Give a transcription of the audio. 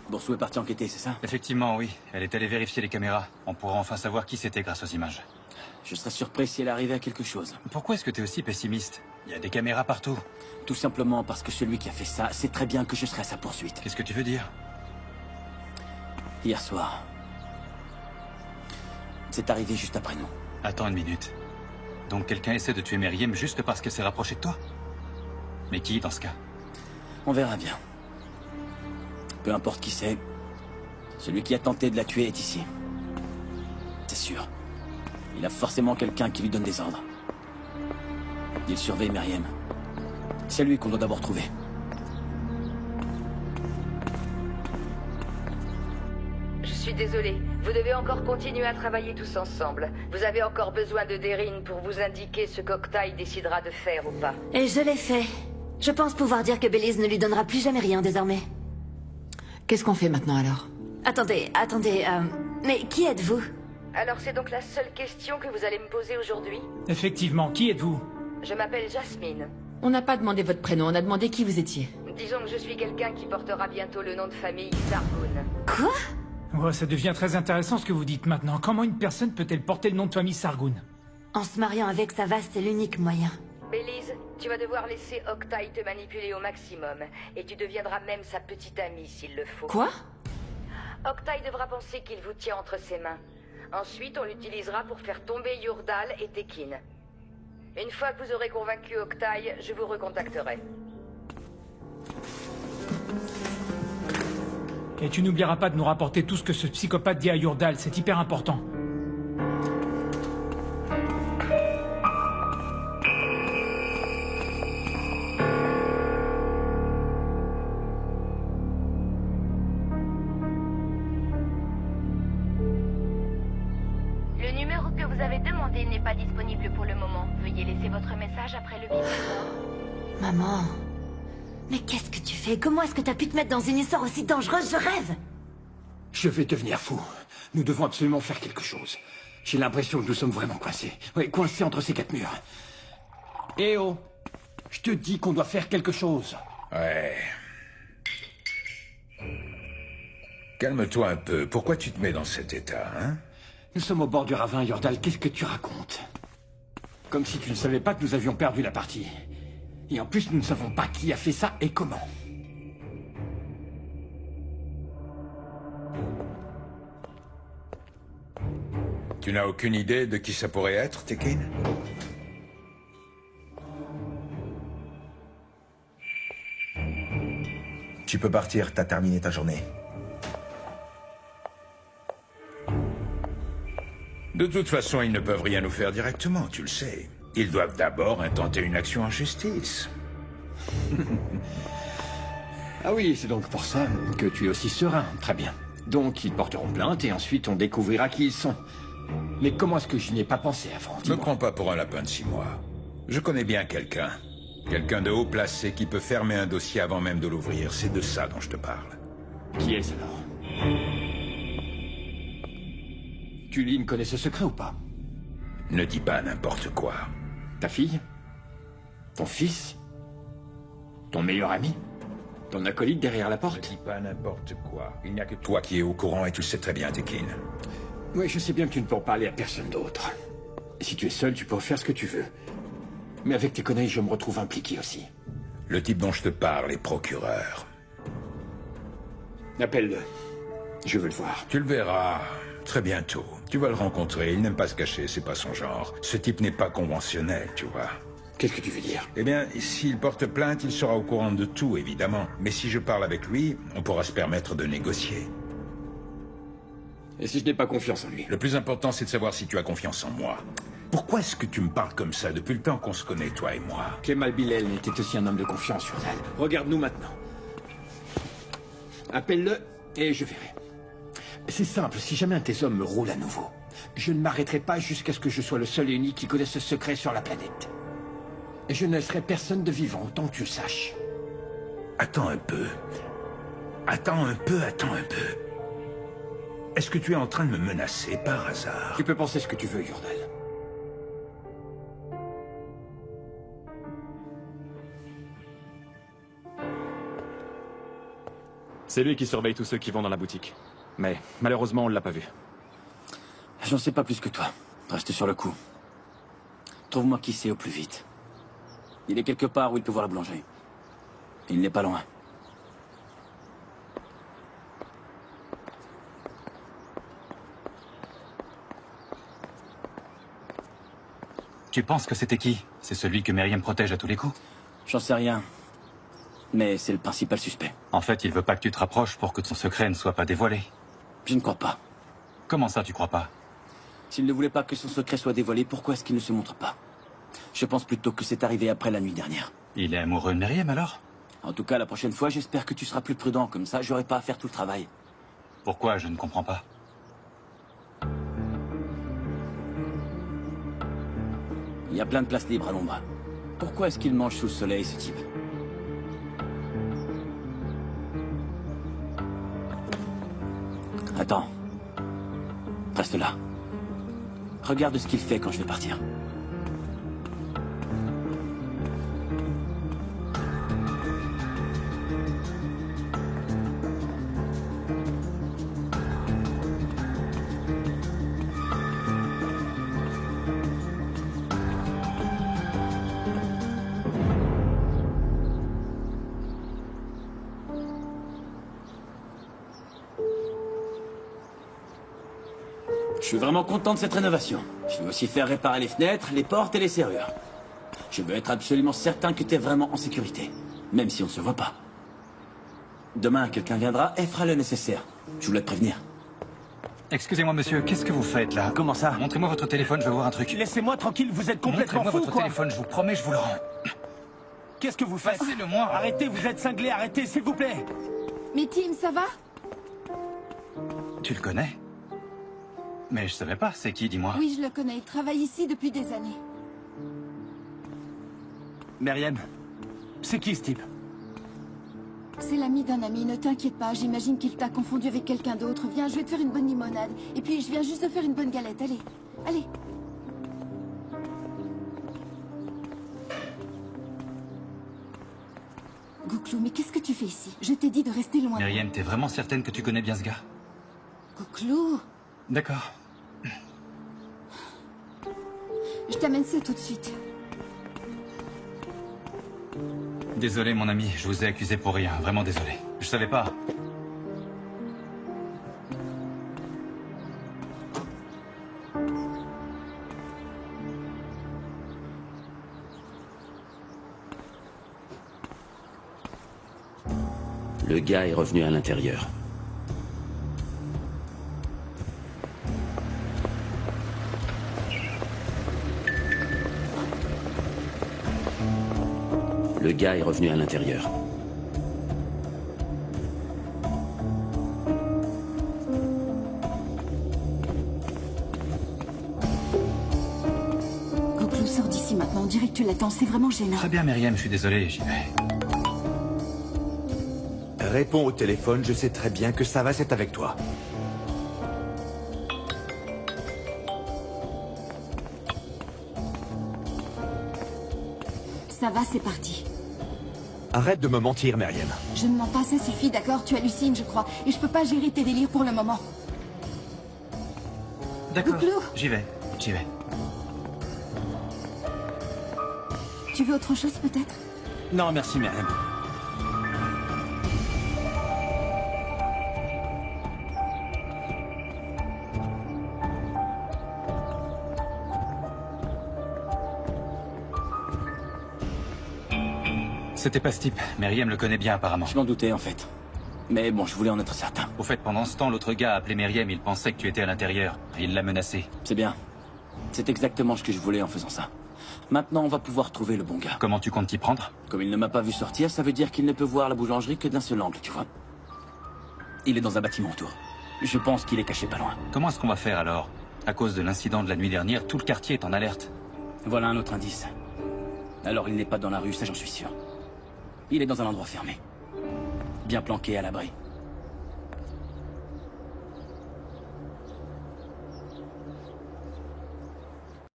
Bourseau est parti enquêter, c'est ça? Effectivement, oui. Elle est allée vérifier les caméras. On pourra enfin savoir qui c'était grâce aux images. Je serais surpris si elle arrivait à quelque chose. Pourquoi est-ce que t'es aussi pessimiste? Il y a des caméras partout. Tout simplement parce que celui qui a fait ça sait très bien que je serai à sa poursuite. Qu'est-ce que tu veux dire? Hier soir. C'est arrivé juste après nous. Attends une minute. Donc quelqu'un essaie de tuer Meriem juste parce qu'elle s'est rapprochée de toi? Mais qui, dans ce cas? On verra bien. Peu importe qui c'est, celui qui a tenté de la tuer est ici. C'est sûr. Il a forcément quelqu'un qui lui donne des ordres. Il surveille Meriem. C'est lui qu'on doit d'abord trouver. Je suis désolée. Vous devez encore continuer à travailler tous ensemble. Vous avez encore besoin de Deryn pour vous indiquer ce qu'Octay décidera de faire ou pas. Et je l'ai fait. Je pense pouvoir dire que Belize ne lui donnera plus jamais rien désormais. Qu'est-ce qu'on fait maintenant alors? Attendez, mais qui êtes-vous? Alors c'est donc la seule question que vous allez me poser aujourd'hui? Effectivement, qui êtes-vous? Je m'appelle Jasmine. On n'a pas demandé votre prénom, on a demandé qui vous étiez. Disons que je suis quelqu'un qui portera bientôt le nom de famille Sargoon. Quoi? Oh, ça devient très intéressant ce que vous dites maintenant. Comment une personne peut-elle porter le nom de famille Sargoon? En se mariant avec Savas, c'est l'unique moyen. Belize, tu vas devoir laisser Octay te manipuler au maximum. Et tu deviendras même sa petite amie s'il le faut. Quoi? Octay devra penser qu'il vous tient entre ses mains. Ensuite, on l'utilisera pour faire tomber Yurdal et Tekin. Une fois que vous aurez convaincu Octay, je vous recontacterai. Et tu n'oublieras pas de nous rapporter tout ce que ce psychopathe dit à Yurdal, c'est hyper important. Le numéro que vous avez demandé n'est pas disponible pour le moment. Veuillez laisser votre message après le bip sonore. Maman... Mais qu'est-ce que tu fais? Comment est-ce que t'as pu te mettre dans une histoire aussi dangereuse? Je rêve! Je vais devenir fou. Nous devons absolument faire quelque chose. J'ai l'impression que nous sommes vraiment coincés. Oui, coincés entre ces quatre murs. Eh oh! Je te dis qu'on doit faire quelque chose. Ouais. Calme-toi un peu. Pourquoi tu te mets dans cet état, hein? Nous sommes au bord du ravin, Yordal. Qu'est-ce que tu racontes? Comme si tu ne savais pas que nous avions perdu la partie. Et en plus, nous ne savons pas qui a fait ça et comment. Tu n'as aucune idée de qui ça pourrait être, Tekin? Tu peux partir, t'as terminé ta journée. De toute façon, ils ne peuvent rien nous faire directement, tu le sais. Ils doivent d'abord intenter une action en justice. Ah oui, c'est donc pour ça que tu es aussi serein. Très bien. Donc, ils porteront plainte et ensuite on découvrira qui ils sont. Mais comment est-ce que je n'y ai pas pensé avant? Ne me prends pas pour un lapin de 6 mois. Je connais bien quelqu'un. Quelqu'un de haut placé qui peut fermer un dossier avant même de l'ouvrir. C'est de ça dont je te parle. Qui est-ce alors? Tulin connaît ce secret ou pas? Ne dis pas n'importe quoi. Ta fille? Ton fils? Ton meilleur ami? Ton acolyte derrière la porte? Ne dis pas n'importe quoi. Il n'y a que toi qui es au courant et tu le sais très bien, Tekin. Oui, je sais bien que tu ne peux parler à personne d'autre. Si tu es seul, tu peux faire ce que tu veux. Mais avec tes conneries, je me retrouve impliqué aussi. Le type dont je te parle est procureur. Appelle-le. Je veux le voir. Tu le verras très bientôt. Tu vas le rencontrer. Il n'aime pas se cacher, c'est pas son genre. Ce type n'est pas conventionnel, tu vois. Qu'est-ce que tu veux dire? Eh bien, s'il porte plainte, il sera au courant de tout, évidemment. Mais si je parle avec lui, on pourra se permettre de négocier. Et si je n'ai pas confiance en lui? Le plus important, c'est de savoir si tu as confiance en moi. Pourquoi est-ce que tu me parles comme ça depuis le temps qu'on se connaît, toi et moi? Kemal Bilel était aussi un homme de confiance, Yurdal. Regarde-nous maintenant. Appelle-le et je verrai. C'est simple, si jamais un de tes hommes me roule à nouveau, je ne m'arrêterai pas jusqu'à ce que je sois le seul et unique qui connaisse ce secret sur la planète. Et je ne laisserai personne de vivant, autant que tu le saches. Attends un peu. Attends un peu. Est-ce que tu es en train de me menacer par hasard? Tu peux penser ce que tu veux, Yurdal. C'est lui qui surveille tous ceux qui vont dans la boutique. Mais malheureusement, on l'a pas vu. J'en sais pas plus que toi. Reste sur le coup. Trouve-moi qui c'est au plus vite. Il est quelque part où il peut voir la boulangerie. Il n'est pas loin. Tu penses que c'était qui? C'est celui que Meriem protège à tous les coups? J'en sais rien. Mais c'est le principal suspect. En fait, il veut pas que tu te rapproches pour que ton secret ne soit pas dévoilé. Je ne crois pas. Comment ça, tu crois pas? S'il ne voulait pas que son secret soit dévoilé, pourquoi est-ce qu'il ne se montre pas? Je pense plutôt que c'est arrivé après la nuit dernière. Il est amoureux de Meriem, alors? En tout cas, la prochaine fois, j'espère que tu seras plus prudent. Comme ça, j'aurai pas à faire tout le travail. Pourquoi? Je ne comprends pas. Il y a plein de places libres à l'ombre. Pourquoi est-ce qu'il mange sous le soleil, ce type? Attends. Reste là. Regarde ce qu'il fait quand je vais partir. Je suis vraiment content de cette rénovation. Je vais aussi faire réparer les fenêtres, les portes et les serrures. Je veux être absolument certain que tu es vraiment en sécurité, même si on ne se voit pas. Demain, quelqu'un viendra et fera le nécessaire. Je voulais te prévenir. Excusez-moi, monsieur, qu'est-ce que vous faites là? Comment ça? Montrez-moi votre téléphone, je veux voir un truc. Laissez-moi tranquille, vous êtes complètement fou, Montrez-moi votre quoi. téléphone, je vous promets, je vous le rends. Qu'est-ce que vous faites? Passez-le-moi. Arrêtez, vous êtes cinglé, arrêtez, s'il vous plaît. Mais Tim, ça va? Tu le connais? Mais je savais pas, c'est qui, dis-moi? Oui, je le connais, il travaille ici depuis des années. Meriem, c'est qui ce type? C'est l'ami d'un ami, ne t'inquiète pas, j'imagine qu'il t'a confondu avec quelqu'un d'autre. Viens, je vais te faire une bonne limonade. Et puis, je viens juste de faire une bonne galette, allez, allez. Gouklou, mais qu'est-ce que tu fais ici? Je t'ai dit de rester loin. Meriem, t'es vraiment certaine que tu connais bien ce gars? Gouklou. D'accord. Je t'amène ça tout de suite. Désolé, mon ami, je vous ai accusé pour rien, vraiment désolé. Je savais pas. Le gars est revenu à l'intérieur. Le gars est revenu à l'intérieur. Gouklou, sors d'ici maintenant, on dirait que tu l'attends, c'est vraiment gênant. Très bien, Meriem, je suis désolé, j'y vais. Réponds au téléphone, je sais très bien que ça va, c'est avec toi. Ça va, c'est parti. Arrête de me mentir, Meriem. Je ne mens pas, ça suffit, d'accord? Tu hallucines, je crois. Et je peux pas gérer tes délires pour le moment. D'accord, Gouklou, j'y vais, j'y vais. tu veux autre chose peut-être? Non, merci, Meriem. C'était pas ce type. Meriem le connaît bien, apparemment. Je m'en doutais, en fait. Mais bon, je voulais en être certain. Au fait, pendant ce temps, l'autre gars a appelé Meriem, il pensait que tu étais à l'intérieur. Il l'a menacé. C'est bien. C'est exactement ce que je voulais en faisant ça. Maintenant, on va pouvoir trouver le bon gars. Comment tu comptes t'y prendre? Comme il ne m'a pas vu sortir, ça veut dire qu'il ne peut voir la boulangerie que d'un seul angle, tu vois. Il est dans un bâtiment autour. Je pense qu'il est caché pas loin. Comment est-ce qu'on va faire alors? À cause de l'incident de la nuit dernière, tout le quartier est en alerte. Voilà un autre indice. Alors il n'est pas dans la rue, ça j'en suis sûr. Il est dans un endroit fermé. Bien planqué à l'abri.